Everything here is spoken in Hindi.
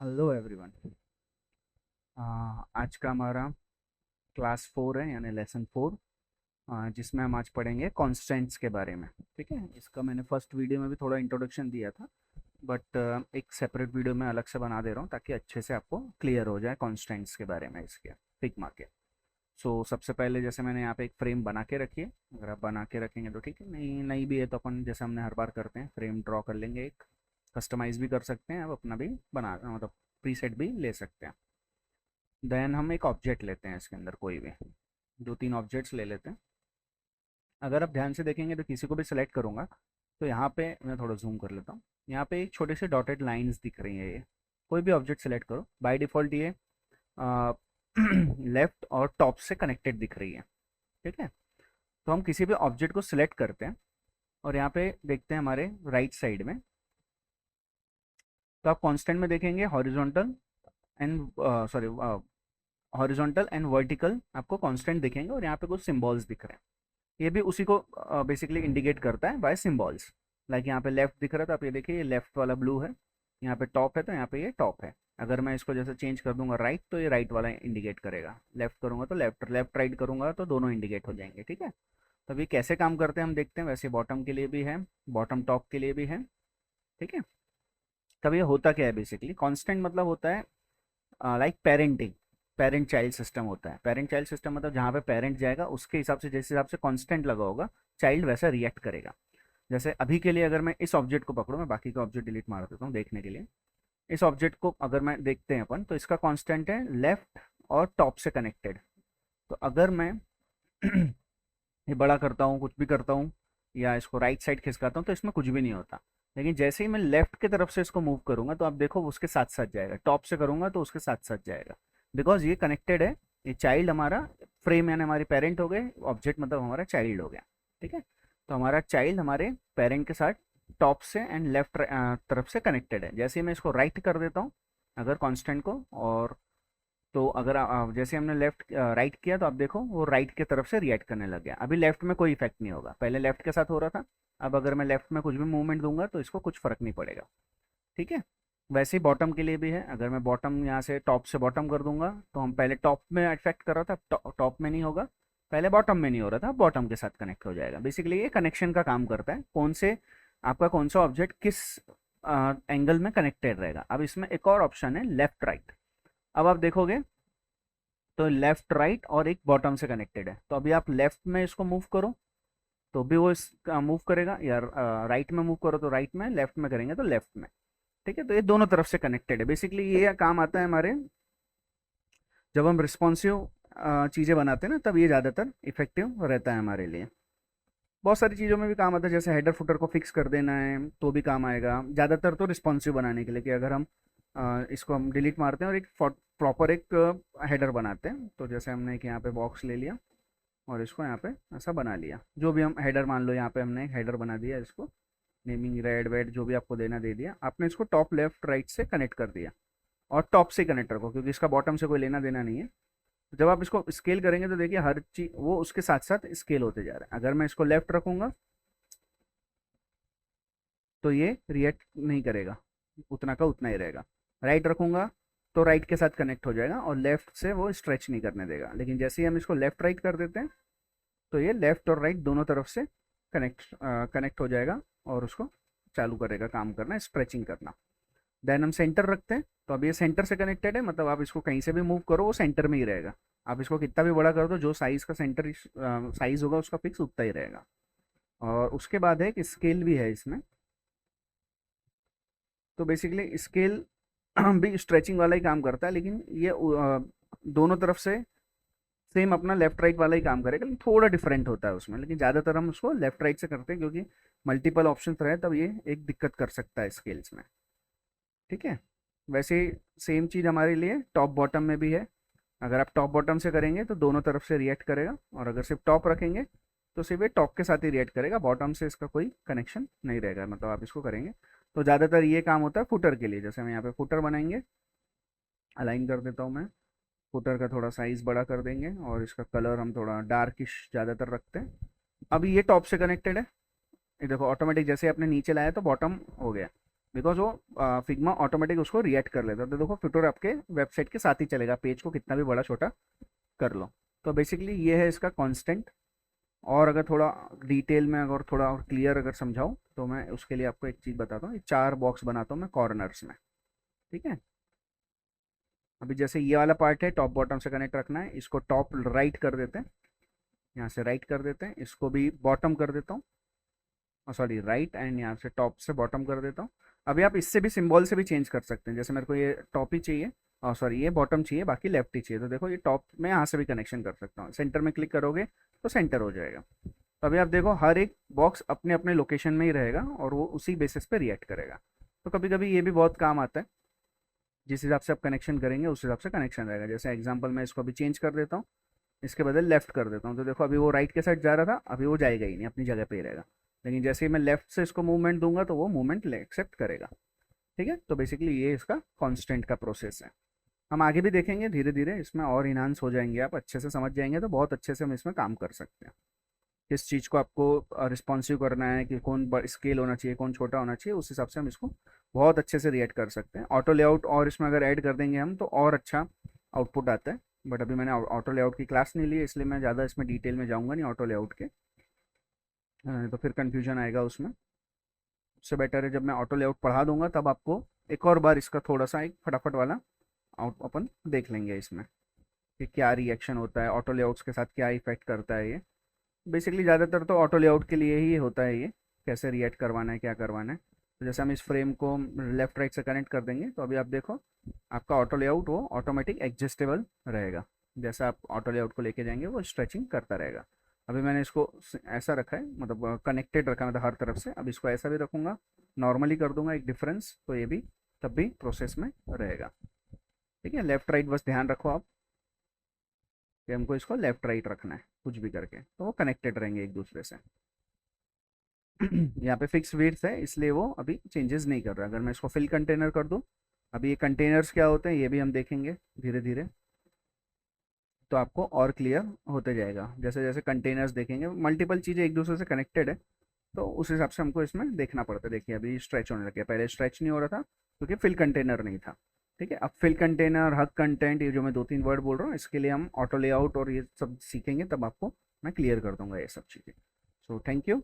Hello everyone. आज का हमारा क्लास 4 है यानी लेसन 4, जिसमें हम आज पढ़ेंगे कॉन्स्टेंट्स के बारे में। ठीक है, इसका मैंने फर्स्ट वीडियो में भी थोड़ा इंट्रोडक्शन दिया था, बट एक सेपरेट वीडियो में अलग से बना दे रहा हूँ ताकि अच्छे से आपको क्लियर हो जाए कॉन्स्टेंट्स के बारे में, इसके फिग्मा के। सो सबसे पहले जैसे मैंने यहाँ पे एक फ्रेम बना के रखी है। अगर आप बना के रखेंगे तो ठीक है, नहीं नहीं भी है तो अपन जैसे हमने हर बार करते हैं फ्रेम ड्रॉ कर लेंगे। एक कस्टमाइज भी कर सकते हैं, आप अपना भी बना मतलब प्रीसेट भी ले सकते हैं। देन हम एक ऑब्जेक्ट लेते हैं, इसके अंदर कोई भी दो तीन ऑब्जेक्ट्स ले लेते हैं। अगर आप ध्यान से देखेंगे तो किसी को भी सिलेक्ट करूंगा तो यहाँ पे मैं थोड़ा जूम कर लेता हूँ। यहाँ पे एक छोटे से डॉटेड लाइंस दिख रही है। ये कोई भी ऑब्जेक्ट सेलेक्ट करो, बाय डिफ़ॉल्ट ये लेफ्ट और टॉप से कनेक्टेड दिख रही है। ठीक है, तो हम किसी भी ऑब्जेक्ट को सिलेक्ट करते हैं और यहाँ पे देखते हैं हमारे राइट साइड में। तो आप कांस्टेंट में देखेंगे horizontal and sorry horizontal and vertical आपको कांस्टेंट दिखेंगे, और यहाँ पे कुछ सिंबल्स दिख रहे हैं। ये भी उसी को बेसिकली इंडिकेट करता है बाय सिंबल्स। लाइक यहाँ पे लेफ्ट दिख रहा था, आप ये देखिए ये लेफ्ट वाला ब्लू है। यहाँ पे टॉप है तो यहाँ पे ये टॉप है। अगर मैं इसको जैसे चेंज कर दूंगा राइट तो ये राइट वाला इंडिकेट करेगा, लेफ्ट करूंगा तो लेफ्ट, लेफ्ट राइट करूंगा तो दोनों इंडिकेट हो जाएंगे। ठीक है, तो अभी कैसे काम करते हैं हम देखते हैं। वैसे बॉटम के लिए भी है, बॉटम टॉप के लिए भी है। ठीक है, तब ये होता क्या है बेसिकली, कांस्टेंट मतलब होता है like parenting, parent child system होता है। पेरेंट चाइल्ड सिस्टम मतलब जहाँ पे पेरेंट जाएगा उसके हिसाब से, जिस हिसाब से कांस्टेंट लगा होगा चाइल्ड वैसा रिएक्ट करेगा। जैसे अभी के लिए अगर मैं इस ऑब्जेक्ट को पकड़ूँ, मैं बाकी का ऑब्जेक्ट डिलीट मार देता हूँ देखने के लिए। इस ऑब्जेक्ट को अगर मैं देखते हैं अपन, तो इसका कांस्टेंट है लेफ्ट और टॉप से कनेक्टेड। तो अगर मैं ये बड़ा करता हूँ, कुछ भी करता हूँ, या इसको राइट साइड खिसकाता हूँ तो इसमें कुछ भी नहीं होता। लेकिन जैसे ही मैं लेफ्ट की तरफ से इसको मूव करूंगा तो आप देखो उसके साथ साथ जाएगा, टॉप से करूंगा तो उसके साथ साथ जाएगा, बिकॉज ये कनेक्टेड है। ये चाइल्ड हमारा फ्रेम यानी हमारे पेरेंट हो गए, ऑब्जेक्ट मतलब हमारा चाइल्ड हो गया। ठीक है, तो हमारा चाइल्ड हमारे पेरेंट के साथ टॉप से एंड लेफ्ट तरफ से कनेक्टेड है। जैसे ही मैं इसको राइट कर देता हूँ अगर कांस्टेंट को, और तो अगर जैसे हमने लेफ्ट राइट किया तो आप देखो वो राइट की तरफ से रिएक्ट करने लग गया। अभी लेफ्ट में कोई इफेक्ट नहीं होगा, पहले लेफ्ट के साथ हो रहा था। अब अगर मैं लेफ्ट में कुछ भी मूवमेंट दूंगा तो इसको कुछ फर्क नहीं पड़ेगा। ठीक है, वैसे ही बॉटम के लिए भी है। अगर मैं बॉटम यहाँ से टॉप से बॉटम कर दूंगा तो हम पहले टॉप में इफेक्ट कर रहा था, टॉप में नहीं होगा। पहले बॉटम में नहीं हो रहा था, बॉटम के साथ कनेक्ट हो जाएगा। बेसिकली ये कनेक्शन का काम करता है, कौन से आपका कौन सा ऑब्जेक्ट किस एंगल में कनेक्टेड रहेगा। अब इसमें एक और ऑप्शन है लेफ्ट राइट। अब आप देखोगे तो लेफ्ट राइट और एक बॉटम से कनेक्टेड है। तो अभी आप लेफ्ट में इसको मूव करो तो भी वो इस मूव करेगा, या राइट में मूव करो तो राइट में, लेफ्ट में करेंगे तो लेफ्ट में। ठीक है, तो ये दोनों तरफ से कनेक्टेड है। बेसिकली ये काम आता है हमारे जब हम रिस्पॉन्सिव चीज़ें बनाते हैं ना, तब ये ज़्यादातर इफेक्टिव रहता है हमारे लिए। बहुत सारी चीज़ों में भी काम आता है, जैसे हेडर फुटर को फिक्स कर देना है तो भी काम आएगा। ज़्यादातर तो रिस्पॉन्सिव बनाने के लिए, कि अगर हम इसको हम डिलीट मारते हैं और एक प्रॉपर एक हेडर बनाते हैं। तो जैसे हमने एक यहाँ पे बॉक्स ले लिया और इसको यहाँ पे ऐसा बना लिया, जो भी हम हेडर मान लो, यहाँ पे हमने एक हेडर बना दिया, इसको नेमिंग रेड वेड जो भी आपको देना दे दिया आपने। इसको टॉप लेफ्ट राइट से कनेक्ट कर दिया, और टॉप से कनेक्ट रखो क्योंकि इसका बॉटम से कोई लेना देना नहीं है। जब आप इसको स्केल करेंगे तो देखिए हर चीज वो उसके साथ साथ स्केल होते जा रहा है। अगर मैं इसको लेफ्ट रखूंगा तो ये रिएक्ट नहीं करेगा, उतना का उतना ही रहेगा। राइट रखूंगा तो राइट के साथ कनेक्ट हो जाएगा और लेफ्ट से वो स्ट्रेच नहीं करने देगा। लेकिन जैसे ही हम इसको लेफ्ट राइट कर देते हैं तो ये लेफ्ट और राइट दोनों तरफ से कनेक्ट हो जाएगा और उसको चालू करेगा काम करना, स्ट्रेचिंग करना। देन हम सेंटर रखते हैं, तो अब ये सेंटर से कनेक्टेड है, मतलब आप इसको कहीं से भी मूव करो वो सेंटर में ही रहेगा। आप इसको कितना भी बड़ा कर दो, जो साइज का सेंटर साइज होगा उसका फिक्स उतना ही रहेगा। और उसके बाद है कि स्केल भी है इसमें। तो बेसिकली स्केल भी स्ट्रेचिंग वाला ही काम करता है, लेकिन ये दोनों तरफ से सेम अपना लेफ्ट राइट वाला ही काम करेगा, लेकिन थोड़ा डिफरेंट होता है उसमें। लेकिन ज़्यादातर हम उसको लेफ्ट राइट से करते हैं क्योंकि मल्टीपल ऑप्शन रहे तब ये एक दिक्कत कर सकता है स्केल्स में। ठीक है, वैसे सेम चीज़ हमारे लिए टॉप बॉटम में भी है। अगर आप टॉप बॉटम से करेंगे तो दोनों तरफ से रिएक्ट करेगा, और अगर सिर्फ टॉप रखेंगे तो सिर्फ ये टॉप के साथ ही रिएक्ट करेगा, बॉटम से इसका कोई कनेक्शन नहीं रहेगा। मतलब आप इसको करेंगे तो ज़्यादातर ये काम होता है फुटर के लिए। जैसे हम यहाँ पे फुटर बनाएंगे, अलाइन कर देता हूँ मैं। फुटर का थोड़ा साइज बड़ा कर देंगे और इसका कलर हम थोड़ा डार्किश ज़्यादातर रखते हैं। अभी ये टॉप से कनेक्टेड है, ये देखो ऑटोमेटिक जैसे आपने नीचे लाया तो बॉटम हो गया। बिकॉज वो फिग्मा ऑटोमेटिक उसको रिएक्ट कर लेता है। तो देखो फिटोर आपके वेबसाइट के साथ ही चलेगा, पेज को कितना भी बड़ा छोटा कर लो। तो बेसिकली ये है इसका कांस्टेंट। और अगर थोड़ा डिटेल में, अगर थोड़ा और क्लियर अगर समझाऊँ तो मैं उसके लिए आपको एक चीज़ बताता हूँ। ये 4 बॉक्स बनाता हूँ मैं कॉर्नर्स में, ठीक है। अभी जैसे ये वाला पार्ट है टॉप बॉटम से कनेक्ट रखना है, इसको टॉप राइट कर देते हैं, यहाँ से राइट कर देते हैं, इसको भी बॉटम कर देता हूँ, सॉरी राइट, एंड यहाँ से टॉप से बॉटम कर देता हूँ। अभी आप इससे भी सिंबल से भी चेंज कर सकते हैं, जैसे मेरे को ये टॉप ही चाहिए और सॉरी ये बॉटम चाहिए, बाकी लेफ्ट ही चाहिए, तो देखो ये टॉप में यहाँ से भी कनेक्शन कर सकता हूँ। सेंटर में क्लिक करोगे तो सेंटर हो जाएगा। तो अभी आप देखो हर एक बॉक्स अपने अपने लोकेशन में ही रहेगा और वो उसी बेसिस पे रिएक्ट करेगा। तो कभी कभी ये भी बहुत काम आता है, जिस हिसाब से आप कनेक्शन करेंगे उस हिसाब से कनेक्शन रहेगा। जैसे एग्जांपल मैं इसको अभी चेंज कर देता हूँ, इसके बदले लेफ्ट कर देता हूँ, तो देखो अभी वो राइट के साइड जा रहा था, अभी वो जाएगा ही नहीं, अपनी जगह पे ही रहेगा। लेकिन जैसे ही मैं लेफ्ट से इसको मूवमेंट दूंगा तो वो मूवमेंट एक्सेप्ट करेगा, ठीक है। तो बेसिकली ये इसका कॉन्स्टेंट का प्रोसेस है। हम आगे भी देखेंगे धीरे धीरे, इसमें और इन्हांस हो जाएंगे, आप अच्छे से समझ जाएंगे तो बहुत अच्छे से हम इसमें काम कर सकते हैं। किस चीज़ को आपको रिस्पॉन्सिव करना है, कि कौन स्केल होना चाहिए, कौन छोटा होना चाहिए, उस हिसाब से हम इसको बहुत अच्छे से रिएक्ट कर सकते हैं। ऑटो लेआउट और इसमें अगर ऐड कर देंगे हम तो और अच्छा आउटपुट आता है। बट अभी मैंने ऑटो लेआउट की क्लास नहीं ली है, इसलिए मैं ज़्यादा इसमें डिटेल में जाऊँगा नहीं ऑटो लेआउट के, तो फिर कन्फ्यूजन आएगा उसमें। उससे बेटर है जब मैं ऑटो लेआउट पढ़ा दूंगा तब आपको एक और बार इसका थोड़ा सा एक फटाफट वाला आउट अपन देख लेंगे इसमें, कि क्या रिएक्शन होता है ऑटो लेआउट्स के साथ, क्या इफेक्ट करता है ये। बेसिकली ज़्यादातर तो ऑटो लेआउट के लिए ही होता है ये, कैसे रिएक्ट करवाना है, क्या करवाना है। तो जैसे हम इस फ्रेम को लेफ्ट राइट से कनेक्ट कर देंगे तो अभी आप देखो आपका ऑटो लेआउट वो ऑटोमेटिक एडजस्टेबल रहेगा। जैसा आप ऑटो लेआउट को लेके जाएंगे वो स्ट्रेचिंग करता रहेगा। अभी मैंने इसको ऐसा रखा है, मतलब कनेक्टेड रखा है, मतलब हर तरफ से। अब इसको ऐसा भी रखूँगा, नॉर्मली कर दूंगा एक डिफरेंस, तो ये भी तब भी प्रोसेस में रहेगा, ठीक है। लेफ्ट राइट बस ध्यान रखो आप कि हमको इसको लेफ्ट राइट रखना है, कुछ भी करके तो वो कनेक्टेड रहेंगे एक दूसरे से। यहाँ पे फिक्स वेट्स है इसलिए वो अभी चेंजेस नहीं कर रहा। अगर मैं इसको फिल कंटेनर कर दूँ, अभी ये कंटेनर्स क्या होते हैं ये भी हम देखेंगे धीरे धीरे, तो आपको और क्लियर होते जाएगा। जैसे जैसे कंटेनर्स देखेंगे, मल्टीपल चीज़ें एक दूसरे से कनेक्टेड है, तो उस हिसाब से हमको इसमें देखना पड़ता है। देखिए अभी स्ट्रेच होने लगे, पहले स्ट्रेच नहीं हो रहा था क्योंकि फिल कंटेनर नहीं था, ठीक है। अब फिल कंटेनर, हग कंटेंट, ये जो मैं 2-3 वर्ड बोल रहा हूँ इसके लिए हम ऑटो लेआउट और ये सब सीखेंगे, तब आपको मैं क्लियर कर दूंगा ये सब चीज़ें। So thank you.